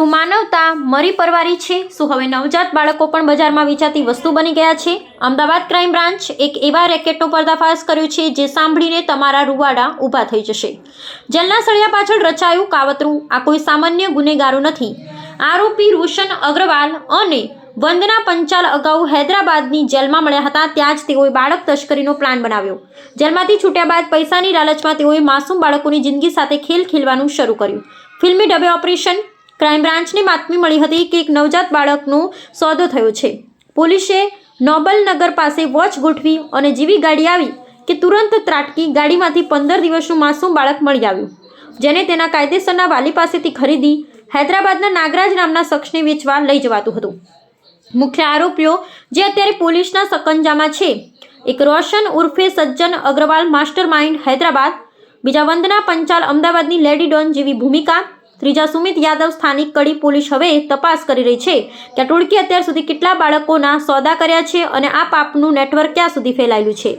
ધ્રુવ માનવતા મરી પરવારી છે? શું હવે નવજાત બાળકો પણ બજારમાં વેચાતી વસ્તુ બની ગયા છે? અમદાવાદ ક્રાઇમ બ્રાન્ચ એક એવા રેકેટનો પર્દાફાશ કર્યો છે જે સાંભળીને તમારા રૂવાડા ઊભા થઈ જશે. જેલના સળિયા પાછળ રચાયું કાવતરું. આ કોઈ સામાન્ય ગુનેગારો નથી. આરોપી રોશન અગ્રવાલ અને વંદના પંચાલ અગાઉ હૈદરાબાદની જેલમાં મળ્યા હતા. ત્યાં જ તેઓએ બાળક તસ્કરીનો પ્લાન બનાવ્યો. જેલમાંથી છૂટ્યા બાદ પૈસાની લાલચમાં તેઓએ માસૂમ બાળકોની જિંદગી સાથે ખેલ ખેલવાનું શરૂ કર્યું. ફિલ્મી ઢબે ઓપરેશન. ક્રાઇમ બ્રાન્ચને બાતમી મળી હતી કે એક નવજાત બાળકનો સોદો થયો છે. પોલીસે નોબલનગર પાસે વોચ ગોઠવી અને જેવી ગાડી આવી કે તુરંત ત્રાટકી ગાડીમાંથી 15 દિવસનું માસૂમ બાળક મળી આવ્યું, જેને તેના કાયદેસરના વાલી પાસેથી ખરીદી હૈદરાબાદના નાગરાજ નામના શખ્સને વેચવા લઈ જવાતું હતું. મુખ્ય આરોપીઓ જે અત્યારે પોલીસના સકંજામાં છે, એક રોશન ઉર્ફે સજ્જન અગ્રવાલ માસ્ટર માઇન્ડ હૈદરાબાદ, બીજા વંદના પંચાલ અમદાવાદની લેડી ડોન જેવી ભૂમિકા, ત્રીજા સુમિત યાદવ સ્થાનિક કડી. પોલીસ હવે તપાસ કરી રહી છે કે આ ટોળકી અત્યાર સુધી કેટલા બાળકોના સોદા કર્યા છે અને આ પાપનું નેટવર્ક ક્યાં સુધી ફેલાયેલું છે.